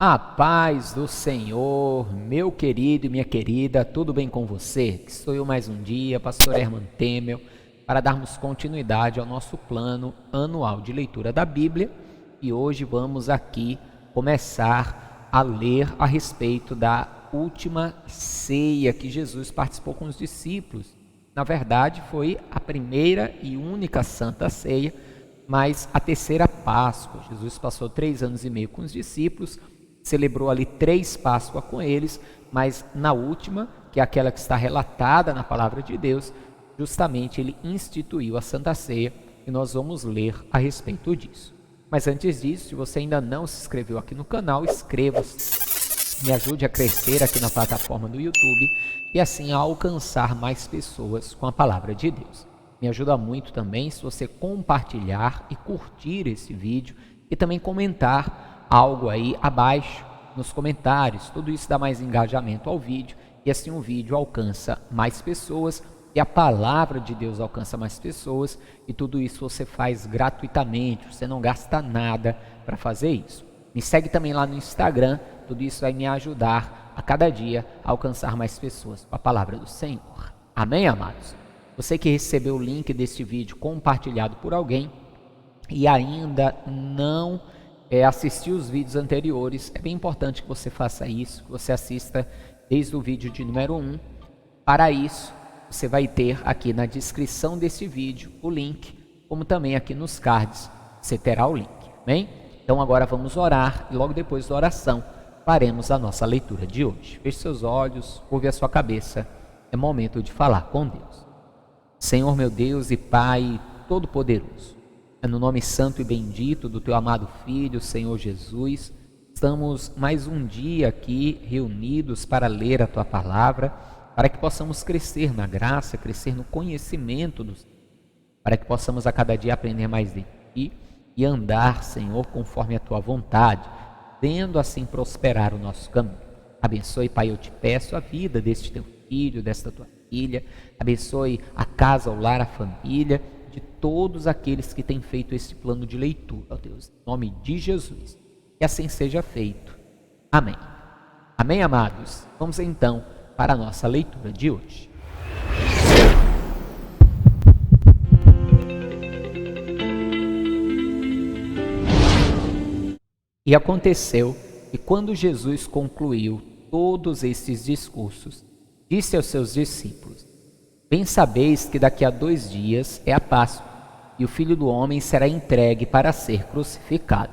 A paz do Senhor, meu querido e minha querida, tudo bem com você? Que sou eu mais um dia, pastor Herman Temel, para darmos continuidade ao nosso plano anual de leitura da Bíblia. E hoje vamos aqui começar a ler a respeito da última ceia que Jesus participou com os discípulos. Na verdade, foi a primeira e única Santa Ceia, mas a terceira Páscoa. Jesus passou 3 anos e meio com os discípulos, celebrou ali 3 Páscoas com eles, mas na última, que é aquela que está relatada na Palavra de Deus, justamente ele instituiu a Santa Ceia e nós vamos ler a respeito disso. Mas antes disso, se você ainda não se inscreveu aqui no canal, inscreva-se, me ajude a crescer aqui na plataforma do YouTube e assim a alcançar mais pessoas com a Palavra de Deus. Me ajuda muito também se você compartilhar e curtir esse vídeo e também comentar algo aí abaixo nos comentários. Tudo isso dá mais engajamento ao vídeo e assim o vídeo alcança mais pessoas e a palavra de Deus alcança mais pessoas, e tudo isso você faz gratuitamente, você não gasta nada para fazer isso. Me segue também lá no Instagram, tudo isso vai me ajudar a cada dia a alcançar mais pessoas com a palavra do Senhor. Amém, amados? Você que recebeu o link deste vídeo compartilhado por alguém e ainda não assistiu os vídeos anteriores, é bem importante que você faça isso, que você assista desde o vídeo de número 1. Para isso, você vai ter aqui na descrição desse vídeo o link, como também aqui nos cards você terá o link, amém? Então agora vamos orar e logo depois da oração faremos a nossa leitura de hoje. Feche seus olhos, curve a sua cabeça, é momento de falar com Deus. Senhor meu Deus e Pai Todo-Poderoso, é no nome santo e bendito do Teu amado Filho, Senhor Jesus, estamos mais um dia aqui reunidos para ler a Tua Palavra, para que possamos crescer na graça, crescer no conhecimento do Senhor, para que possamos a cada dia aprender mais de Ti e andar, Senhor, conforme a Tua vontade, vendo assim prosperar o nosso caminho. Abençoe, Pai, eu te peço a vida deste Teu filho, desta Tua filha, abençoe a casa, o lar, a família, de todos aqueles que têm feito esse plano de leitura, ó Deus, em nome de Jesus, que assim seja feito. Amém. Amém, amados? Vamos então para a nossa leitura de hoje. E aconteceu que quando Jesus concluiu todos estes discursos, disse aos seus discípulos: Bem sabeis que daqui a 2 dias é a Páscoa, e o Filho do Homem será entregue para ser crucificado.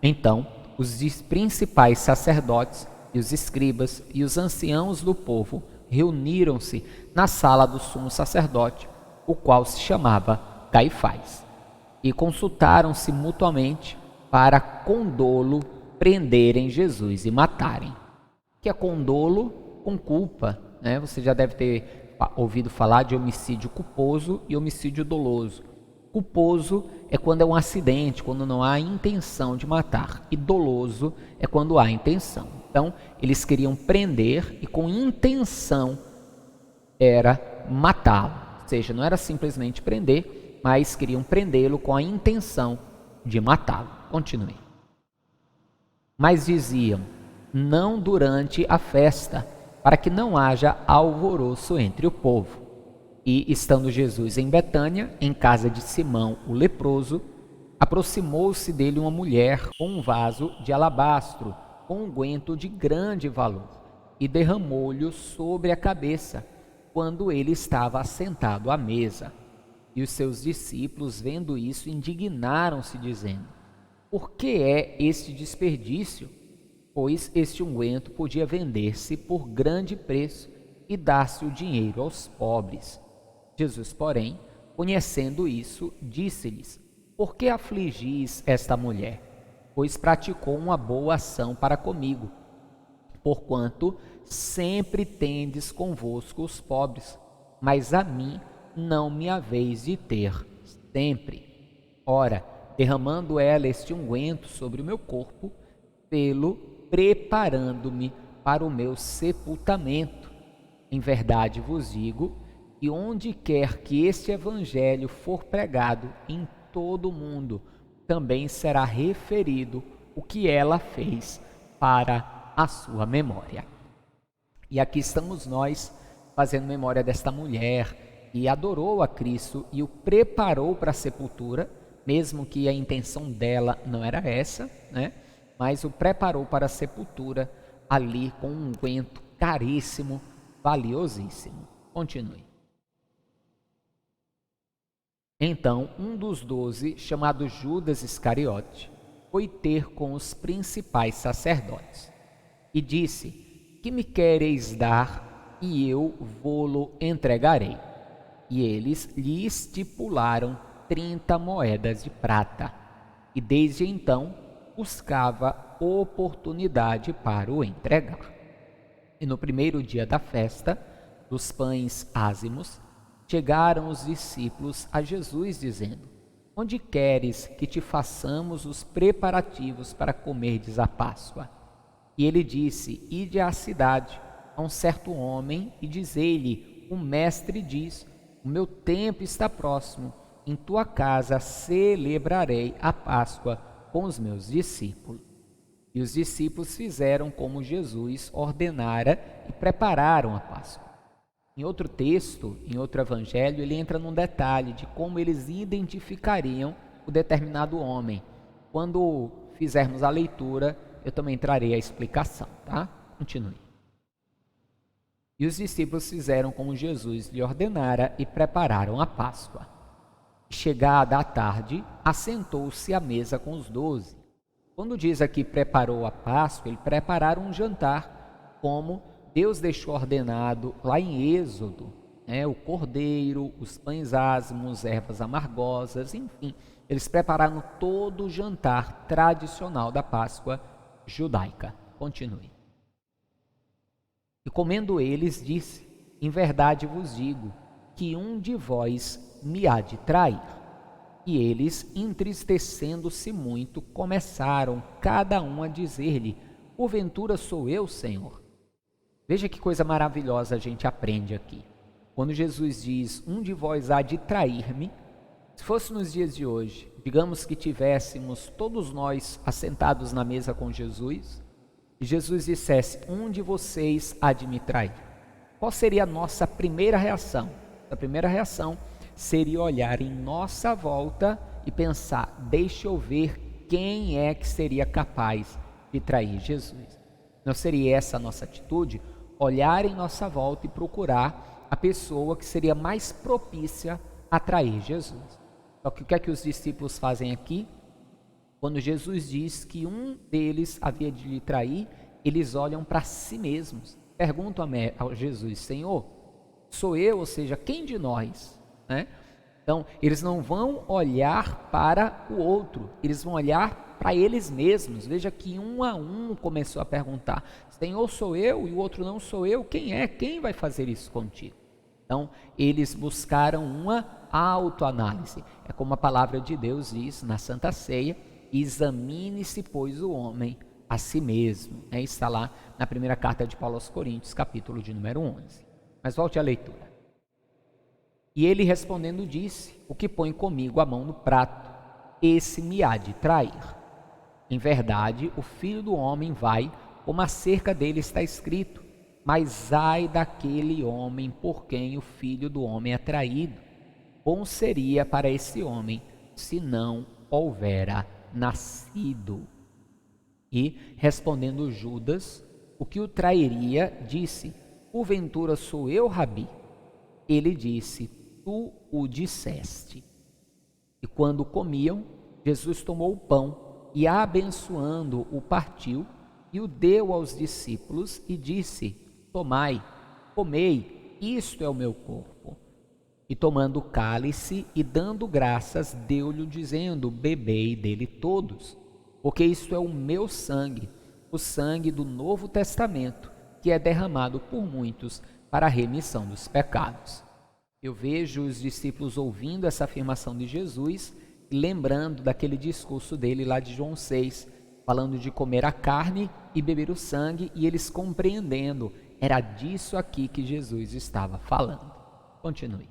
Então, os principais sacerdotes e os escribas e os anciãos do povo reuniram-se na sala do sumo sacerdote, o qual se chamava Caifás, e consultaram-se mutuamente para com dolo prenderem Jesus e matarem. Que é com dolo, com culpa, né? Você já deve ter ouvido falar de homicídio culposo e homicídio doloso. Culposo é quando é um acidente, quando não há intenção de matar, e doloso é quando há intenção. Então, eles queriam prender e com intenção era matá-lo. Ou seja, não era simplesmente prender, mas queriam prendê-lo com a intenção de matá-lo. Continue. Mas diziam, não durante a festa, para que não haja alvoroço entre o povo. E, estando Jesus em Betânia, em casa de Simão, o leproso, aproximou-se dele uma mulher com um vaso de alabastro, com unguento de grande valor, e derramou-lhe sobre a cabeça, quando ele estava assentado à mesa. E os seus discípulos, vendo isso, indignaram-se, dizendo: Por que é este desperdício? Pois este unguento podia vender-se por grande preço e dar-se o dinheiro aos pobres. Jesus, porém, conhecendo isso, disse-lhes: Por que afligis esta mulher? Pois praticou uma boa ação para comigo. Porquanto sempre tendes convosco os pobres, mas a mim não me haveis de ter sempre. Ora, derramando ela este unguento sobre o meu corpo, preparando-me para o meu sepultamento. Em verdade vos digo, que onde quer que este evangelho for pregado em todo o mundo, também será referido o que ela fez para a sua memória. E aqui estamos nós fazendo memória desta mulher que adorou a Cristo e o preparou para a sepultura, mesmo que a intenção dela não era essa, né? Mas o preparou para a sepultura ali com um unguento caríssimo, valiosíssimo. Continue. Então, um dos 12, chamado Judas Iscariote, foi ter com os principais sacerdotes e disse: que me quereis dar, e eu vô-lo entregarei. E eles lhe estipularam 30 moedas de prata, e desde então buscava oportunidade para o entregar. E no primeiro dia da festa dos pães ázimos, chegaram os discípulos a Jesus, dizendo: onde queres que te façamos os preparativos para comerdes a Páscoa? E ele disse: ide à cidade, a um certo homem, e dizei-lhe: o mestre diz, o meu tempo está próximo, em tua casa celebrarei a Páscoa com os meus discípulos. E os discípulos fizeram como Jesus ordenara e prepararam a Páscoa. Em outro texto, em outro evangelho, ele entra num detalhe de como eles identificariam o determinado homem. Quando fizermos a leitura, eu também trarei a explicação, tá? Continue. E os discípulos fizeram como Jesus lhe ordenara e prepararam a Páscoa. Chegada a tarde, assentou-se à mesa com os 12. Quando diz aqui preparou a Páscoa, ele prepararam um jantar, como Deus deixou ordenado lá em Êxodo, o cordeiro, os pães ázimos, ervas amargosas, enfim, eles prepararam todo o jantar tradicional da Páscoa judaica. Continue. E comendo eles, disse: em verdade vos digo, que um de vós me há de trair. E eles, entristecendo-se muito, começaram cada um a dizer-lhe: porventura sou eu, Senhor? Veja que coisa maravilhosa a gente aprende aqui. Quando Jesus diz: um de vós há de trair-me, se fosse nos dias de hoje, digamos que tivéssemos todos nós assentados na mesa com Jesus, e Jesus dissesse: um de vocês há de me trair. Qual seria a nossa primeira reação? A primeira reação seria olhar em nossa volta e pensar: deixa eu ver quem é que seria capaz de trair Jesus. Não seria essa a nossa atitude? Olhar em nossa volta e procurar a pessoa que seria mais propícia a trair Jesus. Só que o que é que os discípulos fazem aqui? Quando Jesus diz que um deles havia de lhe trair, eles olham para si mesmos. Perguntam a Jesus: Senhor, sou eu? Ou seja, quem de nós? Então, eles não vão olhar para o outro, eles vão olhar para eles mesmos. Veja que um a um começou a perguntar: Senhor, sou eu? E o outro: não sou eu. Quem é? Quem vai fazer isso contigo? Então, eles buscaram uma autoanálise. É como a palavra de Deus diz na Santa Ceia: examine-se, pois, o homem a si mesmo. Está lá na primeira carta de Paulo aos Coríntios, capítulo de número 11. Mas volte à leitura. E ele respondendo disse: o que põe comigo a mão no prato, esse me há de trair. Em verdade, o Filho do Homem vai, como acerca dele está escrito, mas ai daquele homem por quem o Filho do Homem é traído. Bom seria para esse homem se não houvera nascido. E, respondendo Judas, o que o trairia, disse: porventura sou eu, Rabi? Ele disse: tu o disseste. E quando comiam, Jesus tomou o pão e, abençoando, o partiu e o deu aos discípulos e disse: tomai, comei, isto é o meu corpo. E tomando o cálice e dando graças, deu-lhe dizendo: bebei dele todos, porque isto é o meu sangue, o sangue do Novo Testamento, que é derramado por muitos para a remissão dos pecados. Eu vejo os discípulos ouvindo essa afirmação de Jesus, lembrando daquele discurso dele lá de João 6, falando de comer a carne e beber o sangue, e eles compreendendo, era disso aqui que Jesus estava falando. Continue.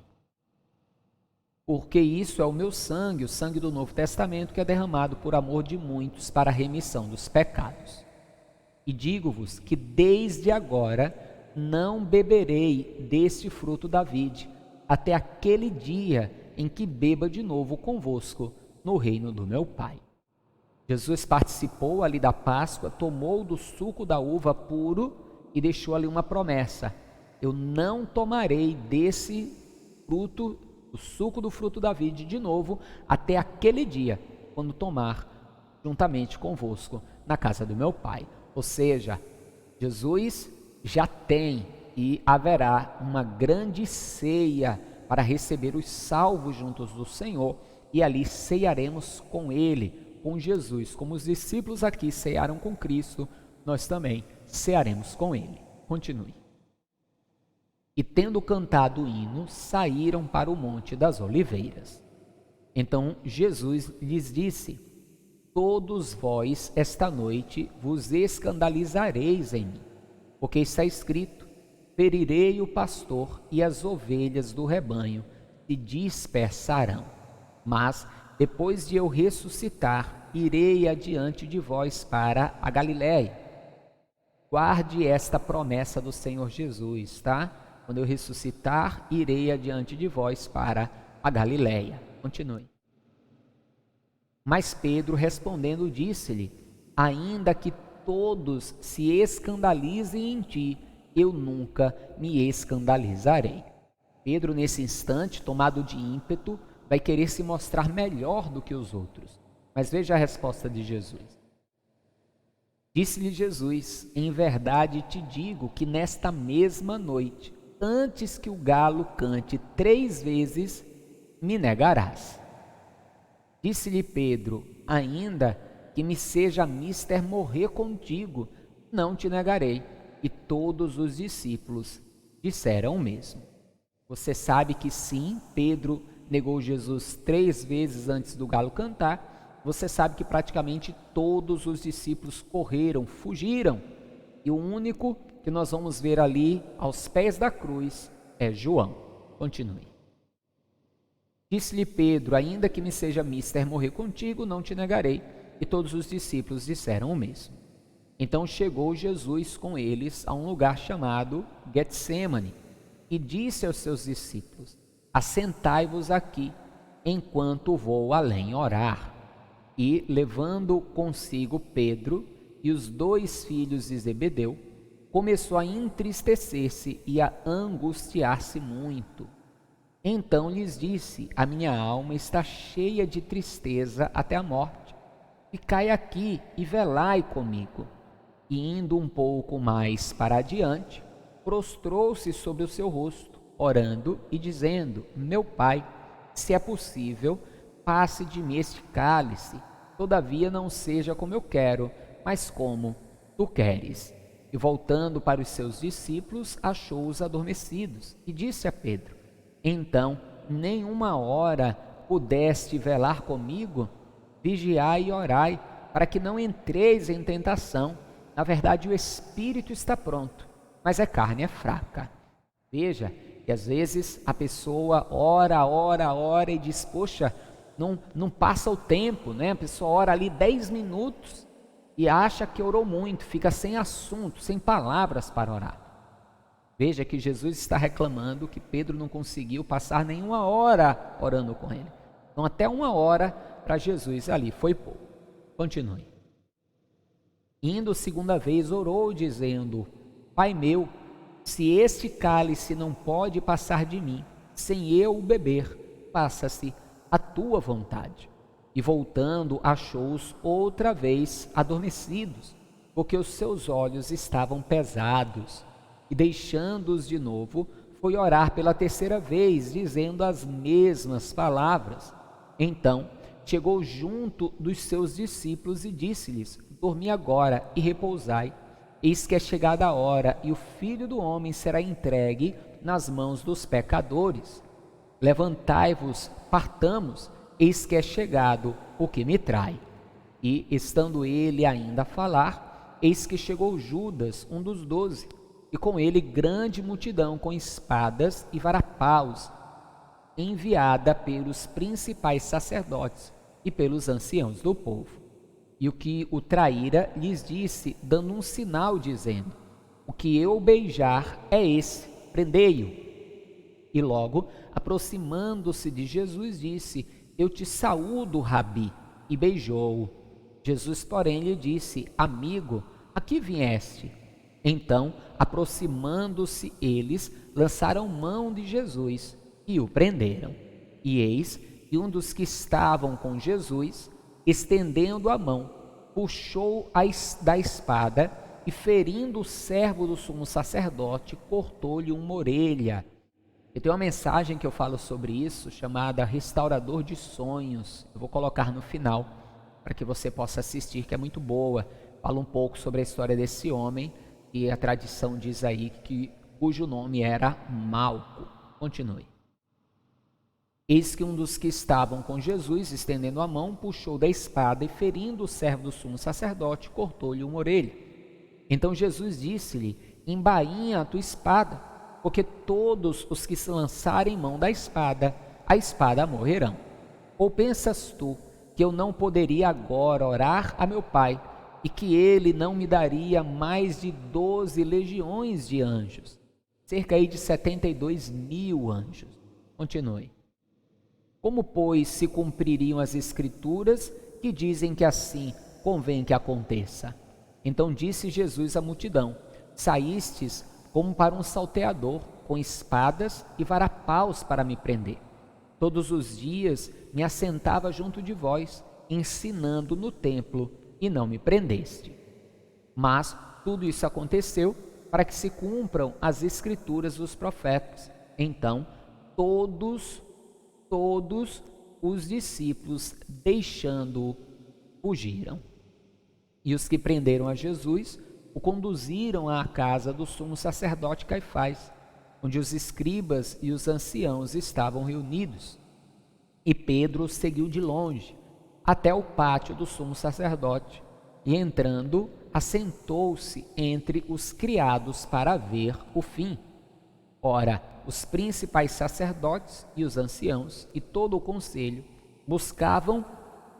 Porque isso é o meu sangue, o sangue do Novo Testamento, que é derramado por amor de muitos para a remissão dos pecados. E digo-vos que desde agora não beberei deste fruto da vide, até aquele dia em que beba de novo convosco no reino do meu Pai. Jesus participou ali da Páscoa, tomou do suco da uva puro e deixou ali uma promessa: eu não tomarei desse fruto, o suco do fruto da vide de novo, até aquele dia, quando tomar juntamente convosco na casa do meu Pai. Ou seja, Jesus já tem e haverá uma grande ceia para receber os salvos juntos do Senhor, e ali ceiaremos com Ele, com Jesus. Como os discípulos aqui cearam com Cristo, nós também cearemos com Ele. Continue. E tendo cantado o hino, saíram para o Monte das Oliveiras. Então Jesus lhes disse: todos vós esta noite vos escandalizareis em mim, porque está escrito: ferirei o pastor e as ovelhas do rebanho se dispersarão. Mas depois de eu ressuscitar, irei adiante de vós para a Galiléia. Guarde esta promessa do Senhor Jesus, tá? Quando eu ressuscitar, irei adiante de vós para a Galiléia. Continue. Mas Pedro respondendo disse-lhe: ainda que todos se escandalizem em ti, eu nunca me escandalizarei. Pedro, nesse instante, tomado de ímpeto, vai querer se mostrar melhor do que os outros. Mas veja a resposta de Jesus. Disse-lhe Jesus: em verdade te digo que nesta mesma noite, antes que o galo cante 3 vezes, me negarás. Disse-lhe Pedro: ainda que me seja mister morrer contigo, não te negarei. E todos os discípulos disseram o mesmo. Você sabe que sim, Pedro negou Jesus 3 vezes antes do galo cantar. Você sabe que praticamente todos os discípulos correram, fugiram. E o único que nós vamos ver ali aos pés da cruz é João. Continue. Disse-lhe Pedro: ainda que me seja mister morrer contigo, não te negarei. E todos os discípulos disseram o mesmo. Então chegou Jesus com eles a um lugar chamado Getsêmani e disse aos seus discípulos: assentai-vos aqui, enquanto vou além orar. E, levando consigo Pedro e os 2 filhos de Zebedeu, começou a entristecer-se e a angustiar-se muito. Então lhes disse: a minha alma está cheia de tristeza até a morte. Ficai aqui e velai comigo. E indo um pouco mais para adiante, prostrou-se sobre o seu rosto, orando e dizendo: meu Pai, se é possível, passe de mim este cálice, todavia não seja como eu quero, mas como tu queres. E voltando para os seus discípulos, achou-os adormecidos, e disse a Pedro: então, nenhuma hora pudeste velar comigo? Vigiai e orai, para que não entreis em tentação. Na verdade, o espírito está pronto, mas a carne é fraca. Veja que às vezes a pessoa ora e diz: poxa, não passa o tempo, né? A pessoa ora ali 10 minutos e acha que orou muito, fica sem assunto, sem palavras para orar. Veja que Jesus está reclamando que Pedro não conseguiu passar nenhuma hora orando com ele. Então até 1 hora para Jesus ali foi pouco. Continue. Indo 2ª vez, orou, dizendo: Pai meu, se este cálice não pode passar de mim, sem eu o beber, faça-se a tua vontade. E voltando, achou-os outra vez adormecidos, porque os seus olhos estavam pesados. E deixando-os de novo, foi orar pela 3ª vez, dizendo as mesmas palavras. Então chegou junto dos seus discípulos e disse-lhes: dormi agora e repousai. Eis que é chegada a hora, e o Filho do homem será entregue nas mãos dos pecadores. Levantai-vos, partamos, eis que é chegado o que me trai. E, estando ele ainda a falar, eis que chegou Judas, um dos 12, e com ele grande multidão com espadas e varapaus, enviada pelos principais sacerdotes e pelos anciãos do povo. E o que o traíra lhes disse, dando um sinal, dizendo: o que eu beijar é esse, prendei-o. E logo, aproximando-se de Jesus, disse: eu te saúdo, Rabi, e beijou-o. Jesus, porém, lhe disse: amigo, a que vieste? Então, aproximando-se eles, lançaram mão de Jesus e o prenderam. E eis que um dos que estavam com Jesus, estendendo a mão, puxou da espada e, ferindo o servo do sumo sacerdote, cortou-lhe uma orelha. Eu tenho uma mensagem que eu falo sobre isso, chamada Restaurador de Sonhos. Eu vou colocar no final, para que você possa assistir, que é muito boa. Fala um pouco sobre a história desse homem, e a tradição diz aí cujo nome era Malco. Continue. Eis que um dos que estavam com Jesus, estendendo a mão, puxou da espada e, ferindo o servo do sumo sacerdote, cortou-lhe uma orelha. Então Jesus disse-lhe: embainha a tua espada, porque todos os que se lançarem mão da espada, a espada morrerão. Ou pensas tu que eu não poderia agora orar a meu Pai, e que ele não me daria mais de 12 legiões de anjos? Cerca aí de 72 mil anjos. Continue. Como, pois, se cumpririam as Escrituras que dizem que assim convém que aconteça? Então disse Jesus à multidão: saístes como para um salteador, com espadas e varapaus para me prender. Todos os dias me assentava junto de vós, ensinando no templo, e não me prendeste. Mas tudo isso aconteceu para que se cumpram as Escrituras dos profetas. Então todos os discípulos, deixando-o, fugiram. E os que prenderam a Jesus o conduziram à casa do sumo sacerdote Caifás, onde os escribas e os anciãos estavam reunidos. E Pedro seguiu de longe até o pátio do sumo sacerdote, e entrando, assentou-se entre os criados para ver o fim. Ora, os principais sacerdotes e os anciãos e todo o conselho buscavam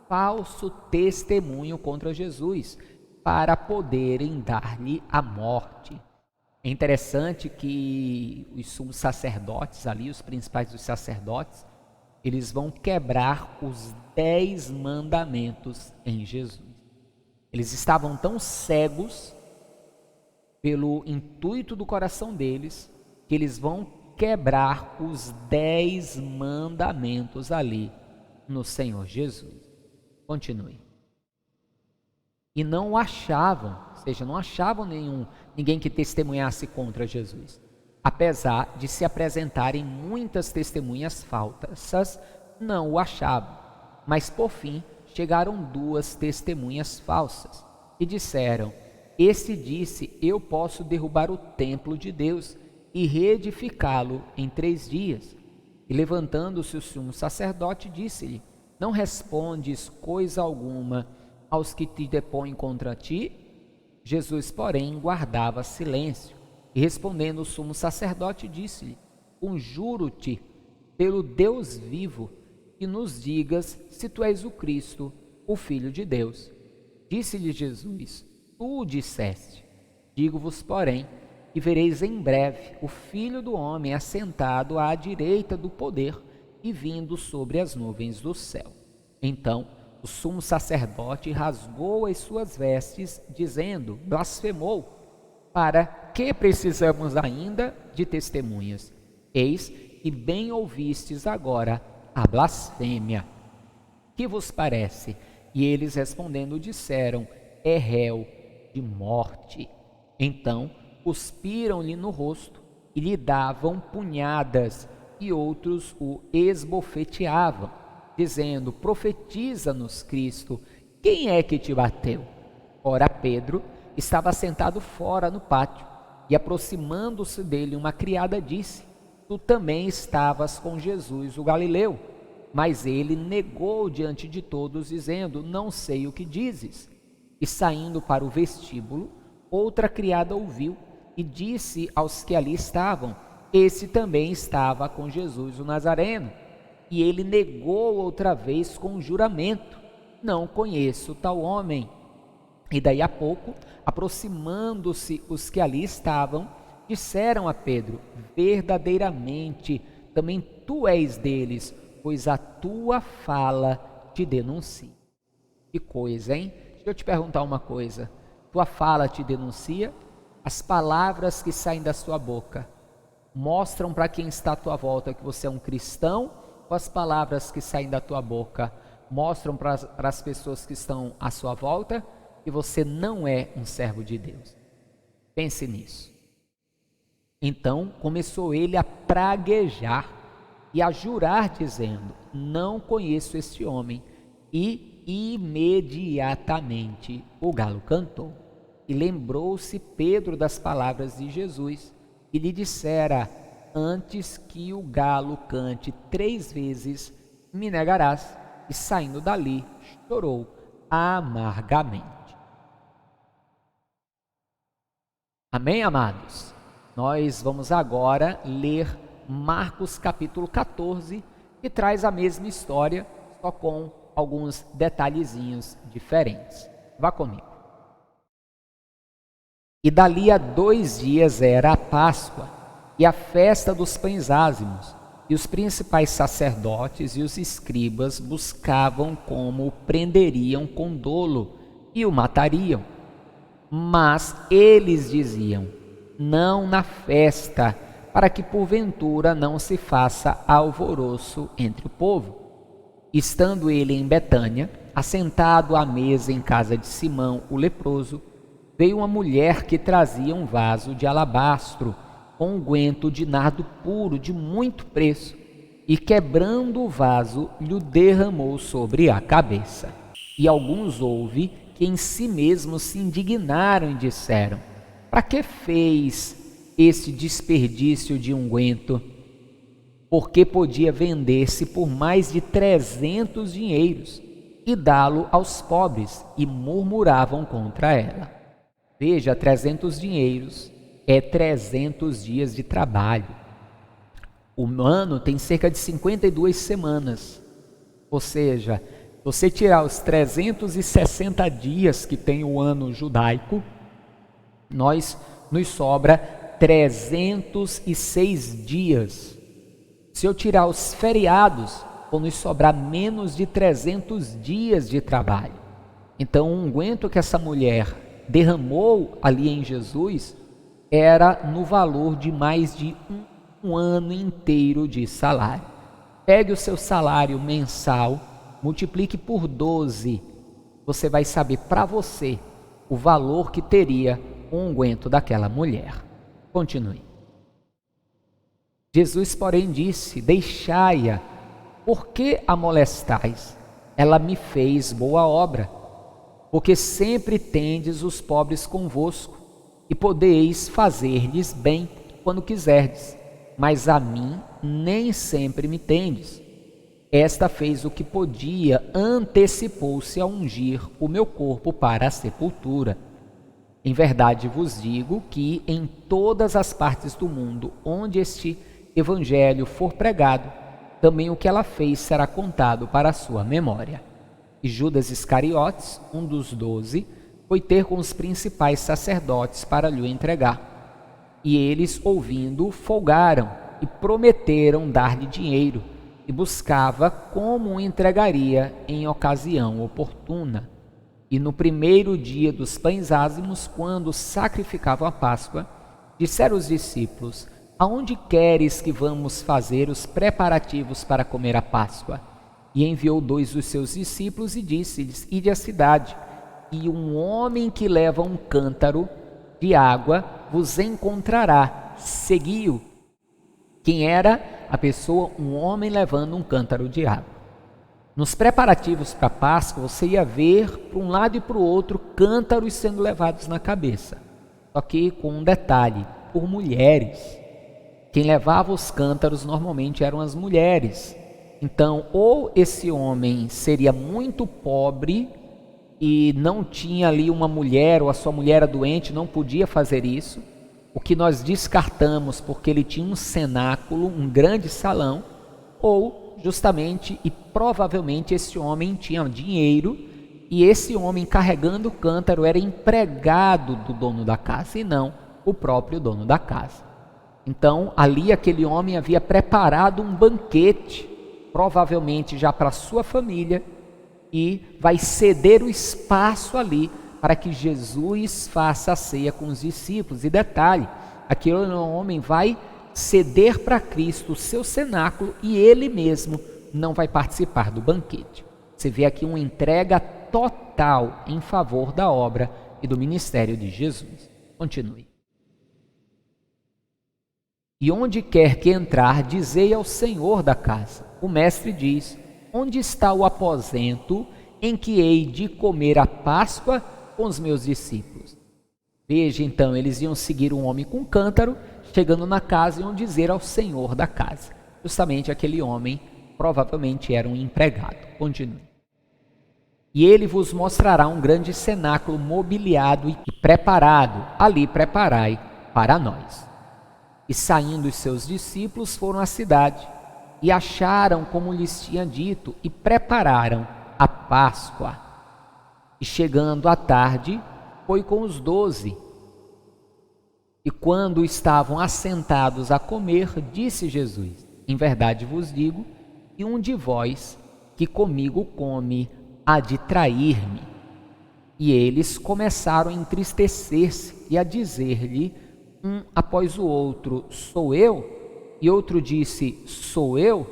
falso testemunho contra Jesus, para poderem dar-lhe a morte. É interessante que os sumos sacerdotes ali, os principais dos sacerdotes, eles vão quebrar os 10 mandamentos em Jesus. Eles estavam tão cegos pelo intuito do coração deles, que eles vão quebrar os 10 mandamentos ali no Senhor Jesus. Continue. E não o achavam, ou seja, não achavam ninguém que testemunhasse contra Jesus. Apesar de se apresentarem muitas testemunhas falsas, não o achavam. Mas por fim chegaram 2 testemunhas falsas e disseram: este disse: eu posso derrubar o templo de Deus e reedificá-lo em 3 dias. E levantando-se o sumo sacerdote, disse-lhe: não respondes coisa alguma aos que te depõem contra ti? Jesus, porém, guardava silêncio. E respondendo o sumo sacerdote, disse-lhe: conjuro-te pelo Deus vivo, que nos digas se tu és o Cristo, o Filho de Deus. Disse-lhe Jesus: tu o disseste. Digo-vos, porém, que vereis em breve o Filho do homem assentado à direita do poder e vindo sobre as nuvens do céu. Então o sumo sacerdote rasgou as suas vestes, dizendo: blasfemou. Para que precisamos ainda de testemunhas? Eis que bem ouvistes agora a blasfêmia. Que vos parece? E eles respondendo disseram: é réu de morte. Então cuspiram-lhe no rosto e lhe davam punhadas, e outros o esbofeteavam, dizendo: profetiza-nos, Cristo, quem é que te bateu? Ora, Pedro estava sentado fora no pátio, e aproximando-se dele uma criada disse: tu também estavas com Jesus o Galileu. Mas ele negou diante de todos, dizendo: não sei o que dizes. E saindo para o vestíbulo, outra criada ouviu e disse aos que ali estavam: esse também estava com Jesus o Nazareno. E ele negou outra vez com juramento: não conheço tal homem. E daí a pouco, aproximando-se os que ali estavam, disseram a Pedro: verdadeiramente, também tu és deles, pois a tua fala te denuncia. Que coisa, hein? Deixa eu te perguntar uma coisa. Tua fala te denuncia? As palavras que saem da sua boca mostram para quem está à tua volta que você é um cristão? Ou as palavras que saem da tua boca mostram para as pessoas que estão à sua volta que você não é um servo de Deus? Pense nisso. Então começou ele a praguejar e a jurar, dizendo: não conheço este homem. E imediatamente o galo cantou. E lembrou-se Pedro das palavras de Jesus, e lhe dissera: antes que o galo cante 3 vezes, me negarás. E saindo dali, chorou amargamente. Amém, amados? Nós vamos agora ler Marcos capítulo 14, que traz a mesma história, só com alguns detalhezinhos diferentes. Vá comigo. E dali a 2 dias era a Páscoa e a festa dos pães ázimos, e os principais sacerdotes e os escribas buscavam como o prenderiam com dolo e o matariam. Mas eles diziam: não na festa, para que porventura não se faça alvoroço entre o povo. Estando ele em Betânia, assentado à mesa em casa de Simão, o leproso, veio uma mulher que trazia um vaso de alabastro com unguento de nardo puro de muito preço, e quebrando o vaso, lhe derramou sobre a cabeça. E alguns houve que em si mesmos se indignaram e disseram: para que fez esse desperdício de unguento? Porque podia vender-se por mais de 300 dinheiros e dá-lo aos pobres, e murmuravam contra ela. Veja, 300 dinheiros é 300 dias de trabalho. O ano tem cerca de 52 semanas. Ou seja, se você tirar os 360 dias que tem o ano judaico, nos sobra 306 dias. Se eu tirar os feriados, vão nos sobrar menos de 300 dias de trabalho. Então, o unguento que essa mulher derramou ali em Jesus era no valor de mais de um ano inteiro de salário. Pegue o seu salário mensal, multiplique por 12, você vai saber para você o valor que teria o unguento daquela mulher. Continue. Jesus, porém, disse: deixai-a, por que a molestais? Ela me fez boa obra. Porque sempre tendes os pobres convosco, e podeis fazer-lhes bem quando quiserdes, mas a mim nem sempre me tendes. Esta fez o que podia, antecipou-se a ungir o meu corpo para a sepultura. Em verdade vos digo que em todas as partes do mundo onde este evangelho for pregado, também o que ela fez será contado para a sua memória. E Judas Iscariotes, um dos 12, foi ter com os principais sacerdotes para lhe entregar. E eles, ouvindo, folgaram e prometeram dar-lhe dinheiro, e buscava como o entregaria em ocasião oportuna. E no primeiro dia dos pães ázimos, quando sacrificavam a Páscoa, disseram os discípulos: aonde queres que vamos fazer os preparativos para comer a Páscoa? E enviou 2 dos seus discípulos e disse-lhes: ide à cidade, e um homem que leva um cântaro de água vos encontrará, segui-o. Quem era a pessoa? Um homem levando um cântaro de água. Nos preparativos para a Páscoa, você ia ver para um lado e para o outro cântaros sendo levados na cabeça, só que com um detalhe: por mulheres. Quem levava os cântaros normalmente eram as mulheres. Então, ou esse homem seria muito pobre e não tinha ali uma mulher, ou a sua mulher era doente, não podia fazer isso, o que nós descartamos porque ele tinha um cenáculo, um grande salão, ou justamente e provavelmente esse homem tinha dinheiro e esse homem carregando o cântaro era empregado do dono da casa e não o próprio dono da casa. Então, ali aquele homem havia preparado um banquete, provavelmente já para sua família, e vai ceder o espaço ali para que Jesus faça a ceia com os discípulos. E detalhe, aquele homem vai ceder para Cristo o seu cenáculo e ele mesmo não vai participar do banquete. Você vê aqui uma entrega total em favor da obra e do ministério de Jesus. Continue. E onde quer que entrar, dizei ao Senhor da casa. O mestre diz: onde está o aposento em que hei de comer a Páscoa com os meus discípulos? Veja, então, eles iam seguir um homem com cântaro, chegando na casa, iam dizer ao Senhor da casa. Justamente aquele homem provavelmente era um empregado. Continue. E ele vos mostrará um grande cenáculo mobiliado e preparado. Ali preparai para nós. E saindo os seus discípulos foram à cidade, e acharam como lhes tinha dito, e prepararam a Páscoa. E chegando à tarde, foi com os 12. E quando estavam assentados a comer, disse Jesus: em verdade vos digo, que um de vós que comigo come há de trair-me. E eles começaram a entristecer-se e a dizer-lhe um após o outro: sou eu? E outro disse: sou eu?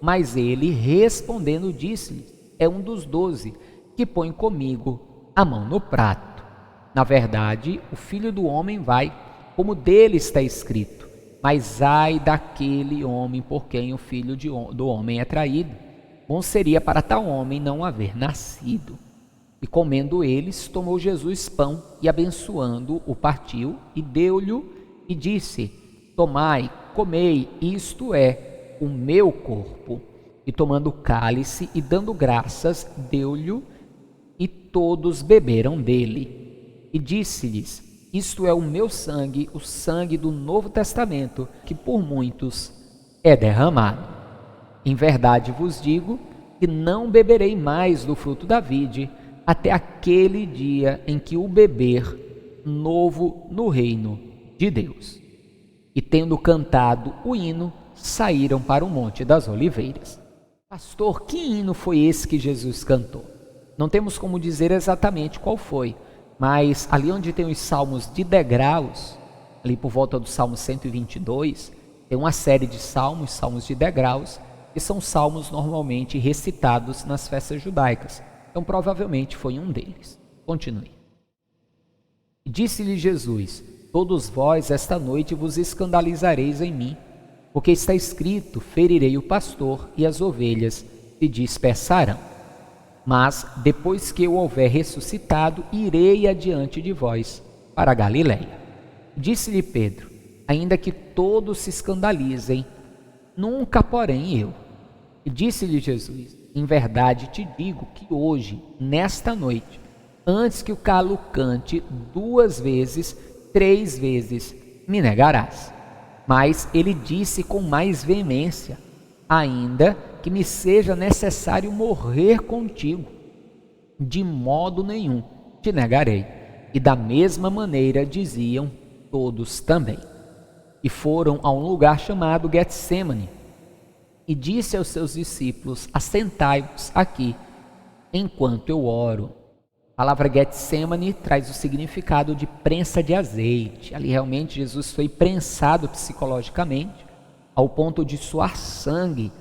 Mas ele respondendo disse-lhe: é um dos 12 que põe comigo a mão no prato. Na verdade, o Filho do Homem vai, como dele está escrito. Mas ai daquele homem por quem o Filho do Homem é traído. Bom seria para tal homem não haver nascido. E comendo eles, tomou Jesus pão e abençoando, o partiu e deu-lhe e disse: tomai, comei, isto é o meu corpo. E tomando o cálice e dando graças, deu-lhe, e todos beberam dele. E disse-lhes: isto é o meu sangue, o sangue do Novo Testamento, que por muitos é derramado. Em verdade vos digo que não beberei mais do fruto da vide, até aquele dia em que o beber novo no reino de Deus. E tendo cantado o hino, saíram para o Monte das Oliveiras. Pastor, que hino foi esse que Jesus cantou? Não temos como dizer exatamente qual foi, mas ali onde tem os salmos de degraus, ali por volta do Salmo 122, tem uma série de salmos de degraus, que são salmos normalmente recitados nas festas judaicas. Então provavelmente foi um deles. Continue. Disse-lhe Jesus: todos vós esta noite vos escandalizareis em mim, porque está escrito: ferirei o pastor e as ovelhas se dispersarão. Mas depois que eu houver ressuscitado, irei adiante de vós para a Galiléia. Disse-lhe Pedro: ainda que todos se escandalizem, nunca porém eu. E disse-lhe Jesus: em verdade te digo que hoje, nesta noite, antes que o galo cante 2 vezes, 3 vezes me negarás. Mas ele disse com mais veemência: ainda que me seja necessário morrer contigo, de modo nenhum te negarei. E da mesma maneira diziam todos também. E foram a um lugar chamado Getsêmani, e disse aos seus discípulos: assentai-vos aqui, enquanto eu oro. A palavra Getsêmani traz o significado de prensa de azeite. Ali realmente Jesus foi prensado psicologicamente, ao ponto de suar sangue,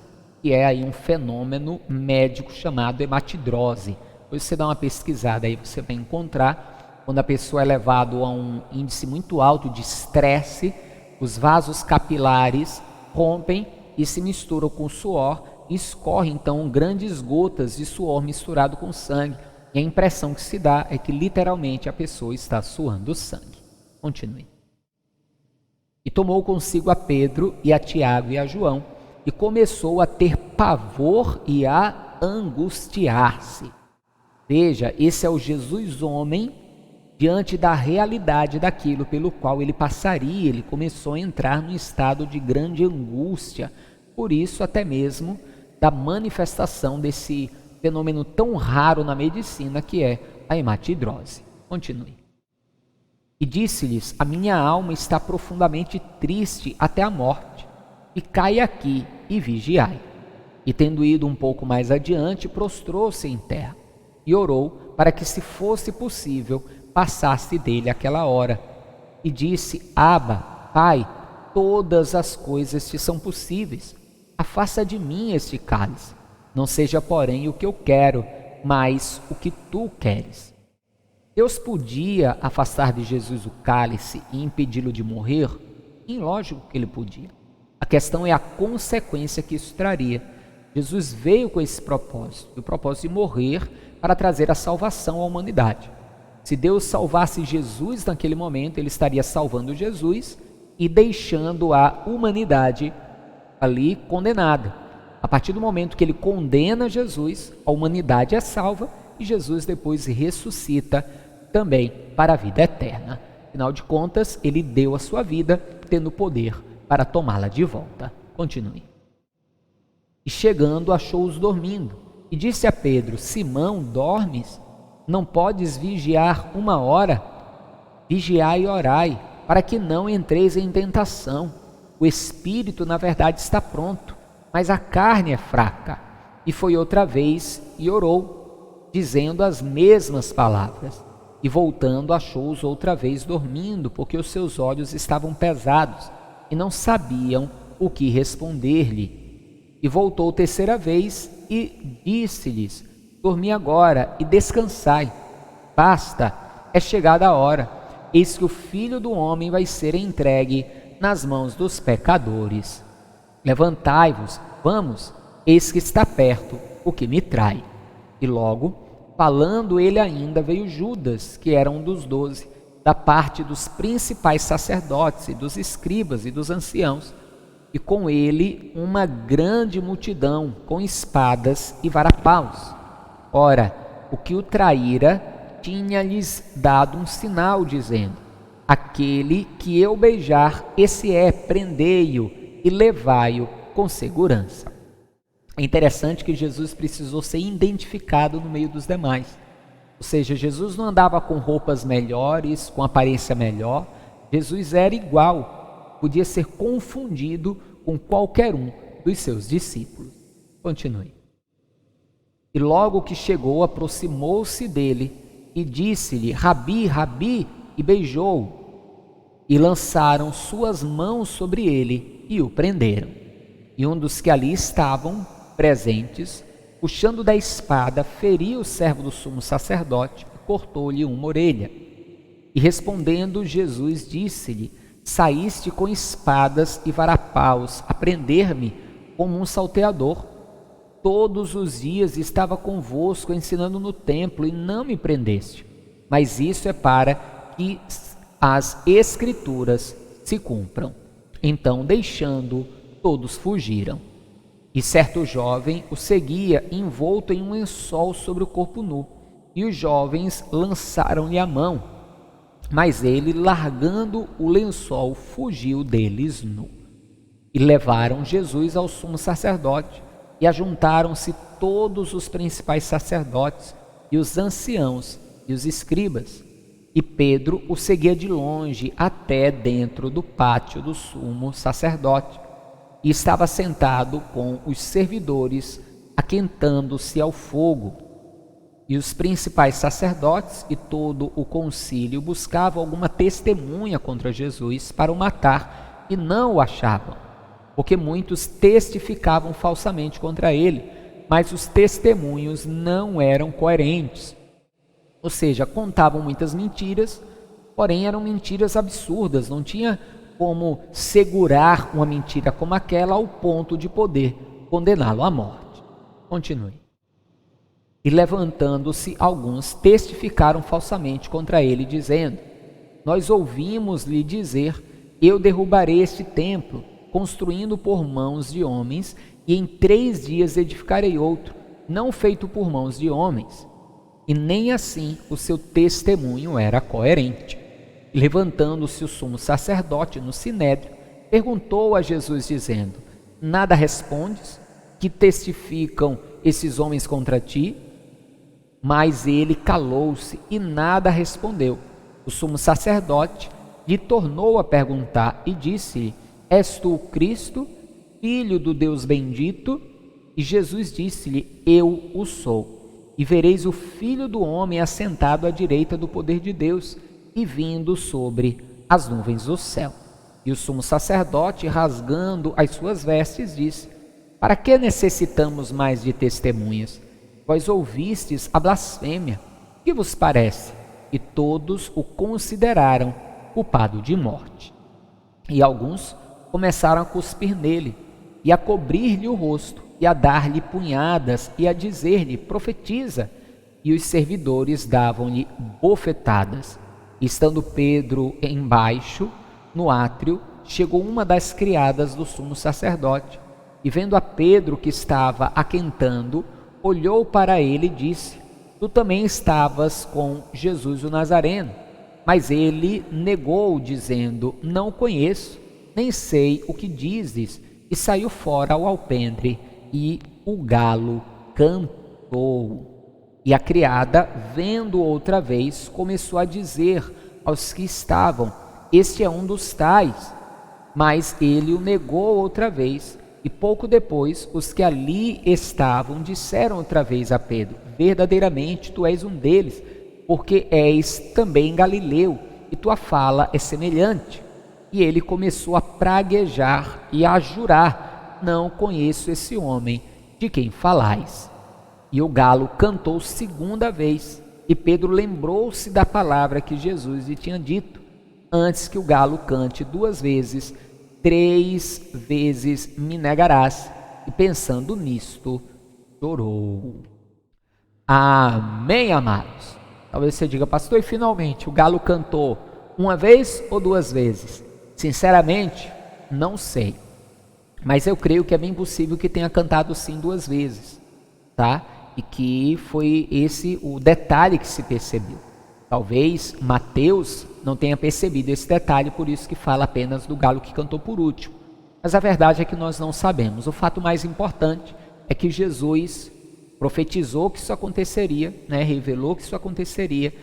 que é aí um fenômeno médico chamado hematidrose. Depois você dá uma pesquisada aí, você vai encontrar, quando a pessoa é levada a um índice muito alto de estresse, os vasos capilares rompem e se misturam com o suor, e escorre então grandes gotas de suor misturado com sangue, e a impressão que se dá é que literalmente a pessoa está suando sangue. Continue. E tomou consigo a Pedro e a Tiago e a João, e começou a ter pavor e a angustiar-se. Veja, esse é o Jesus homem diante da realidade daquilo pelo qual ele passaria. Ele começou a entrar num estado de grande angústia, por isso até mesmo da manifestação desse fenômeno tão raro na medicina que é a hematidrose. Continue. E disse-lhes: a minha alma está profundamente triste até a morte. Ficai aqui e vigiai. E tendo ido um pouco mais adiante, prostrou-se em terra e orou para que, se fosse possível, passasse dele aquela hora. E disse: Abba, Pai, todas as coisas te são possíveis. Afasta de mim este cálice. Não seja, porém, o que eu quero, mas o que tu queres. Deus podia afastar de Jesus o cálice e impedi-lo de morrer? Lógico que ele podia. A questão é a consequência que isso traria. Jesus veio com esse propósito, o propósito de morrer para trazer a salvação à humanidade. Se Deus salvasse Jesus naquele momento, ele estaria salvando Jesus e deixando a humanidade ali condenada. A partir do momento que ele condena Jesus, a humanidade é salva e Jesus depois ressuscita também para a vida eterna. Afinal de contas, ele deu a sua vida, tendo poder para tomá-la de volta. Continue. E chegando, achou-os dormindo. E disse a Pedro: Simão, dormes? Não podes vigiar 1 hora? Vigiai e orai, para que não entreis em tentação. O espírito, na verdade, está pronto, mas a carne é fraca. E foi outra vez e orou, dizendo as mesmas palavras. E voltando, achou-os outra vez dormindo, porque os seus olhos estavam pesados e não sabiam o que responder-lhe. E voltou terceira vez e disse-lhes: dormi agora e descansai. Basta, é chegada a hora. Eis que o Filho do Homem vai ser entregue nas mãos dos pecadores. Levantai-vos, vamos, eis que está perto o que me trai. E logo, falando ele ainda, veio Judas, que era um dos 12, da parte dos principais sacerdotes e dos escribas e dos anciãos, e com ele uma grande multidão, com espadas e varapaus. Ora, o que o traíra tinha-lhes dado um sinal, dizendo: aquele que eu beijar, esse é, prendei-o e levai-o com segurança. É interessante que Jesus precisou ser identificado no meio dos demais. Ou seja, Jesus não andava com roupas melhores, com aparência melhor. Jesus era igual, podia ser confundido com qualquer um dos seus discípulos. Continue. E logo que chegou, aproximou-se dele e disse-lhe: Rabi, Rabi, e beijou-o. E lançaram suas mãos sobre ele e o prenderam. E um dos que ali estavam presentes, puxando da espada, feriu o servo do sumo sacerdote e cortou-lhe uma orelha. E respondendo, Jesus disse-lhe: saíste com espadas e varapaus a prender-me como um salteador. Todos os dias estava convosco ensinando no templo e não me prendeste. Mas isso é para que as Escrituras se cumpram. Então, deixando, todos fugiram. E certo jovem o seguia, envolto em um lençol sobre o corpo nu. E os jovens lançaram-lhe a mão. Mas ele, largando o lençol, fugiu deles nu. E levaram Jesus ao sumo sacerdote. E ajuntaram-se todos os principais sacerdotes, e os anciãos, e os escribas. E Pedro o seguia de longe até dentro do pátio do sumo sacerdote. E estava sentado com os servidores, aquentando-se ao fogo. E os principais sacerdotes e todo o concílio buscavam alguma testemunha contra Jesus para o matar, e não o achavam, porque muitos testificavam falsamente contra ele, mas os testemunhos não eram coerentes. Ou seja, contavam muitas mentiras, porém eram mentiras absurdas, não tinha como segurar uma mentira como aquela ao ponto de poder condená-lo à morte. Continue. E levantando-se alguns, testificaram falsamente contra ele, dizendo: nós ouvimos-lhe dizer: eu derrubarei este templo, construindo por mãos de homens, e em 3 dias edificarei outro, não feito por mãos de homens. E nem assim o seu testemunho era coerente. E levantando-se o sumo sacerdote no sinédrio, perguntou a Jesus, dizendo: nada respondes? Que testificam esses homens contra ti? Mas ele calou-se e nada respondeu. O sumo sacerdote lhe tornou a perguntar e disse-lhe: És tu o Cristo, filho do Deus bendito? E Jesus disse-lhe: Eu o sou. E vereis o Filho do Homem assentado à direita do poder de Deus e vindo sobre as nuvens do céu. E o sumo sacerdote, rasgando as suas vestes, disse: Para que necessitamos mais de testemunhas? Vós ouvistes a blasfêmia. Que vos parece? E todos o consideraram culpado de morte. E alguns começaram a cuspir nele, e a cobrir-lhe o rosto, e a dar-lhe punhadas, e a dizer-lhe: Profetiza. E os servidores davam-lhe bofetadas. Estando Pedro embaixo, no átrio, chegou uma das criadas do sumo sacerdote, e vendo a Pedro que estava aquentando, olhou para ele e disse: Tu também estavas com Jesus o Nazareno. Mas ele negou, dizendo: Não o conheço, nem sei o que dizes. E saiu fora ao alpendre, e o galo cantou. E a criada, vendo outra vez, começou a dizer aos que estavam: Este é um dos tais. Mas ele o negou outra vez. E pouco depois, os que ali estavam disseram outra vez a Pedro: Verdadeiramente tu és um deles, porque és também galileu, e tua fala é semelhante. E ele começou a praguejar e a jurar: Não conheço esse homem de quem falais. E o galo cantou segunda vez, e Pedro lembrou-se da palavra que Jesus lhe tinha dito: Antes que o galo cante duas vezes, 3 vezes me negarás. E pensando nisto, chorou. Amém, amados? Talvez você diga: pastor, e finalmente o galo cantou uma vez ou duas vezes? Sinceramente, não sei. Mas eu creio que é bem possível que tenha cantado sim duas vezes, tá? E que foi esse o detalhe que se percebeu. Talvez Mateus não tenha percebido esse detalhe, por isso que fala apenas do galo que cantou por último. Mas a verdade é que nós não sabemos. O fato mais importante é que Jesus profetizou que isso aconteceria, né? Revelou que isso aconteceria,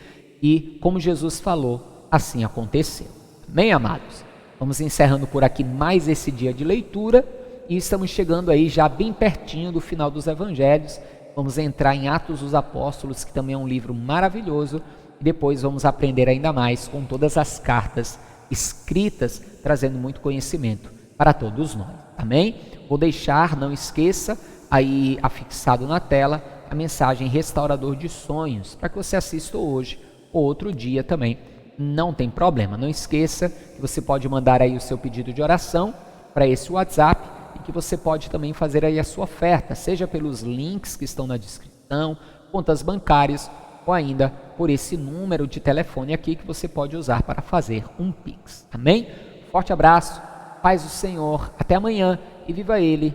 e como Jesus falou, assim aconteceu. Amém, amados? Vamos encerrando por aqui mais esse dia de leitura, e estamos chegando aí já bem pertinho do final dos evangelhos. Vamos entrar em Atos dos Apóstolos, que também é um livro maravilhoso, e depois vamos aprender ainda mais com todas as cartas escritas, trazendo muito conhecimento para todos nós. Amém? Vou deixar, não esqueça, aí afixado na tela, a mensagem Restaurador de Sonhos, para que você assista hoje ou outro dia também. Não tem problema. Não esqueça que você pode mandar aí o seu pedido de oração para esse WhatsApp, e que você pode também fazer aí a sua oferta, seja pelos links que estão na descrição, contas bancárias, ou ainda por esse número de telefone aqui que você pode usar para fazer um Pix. Amém? Forte abraço, paz do Senhor, até amanhã, e viva Ele,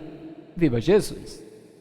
viva Jesus!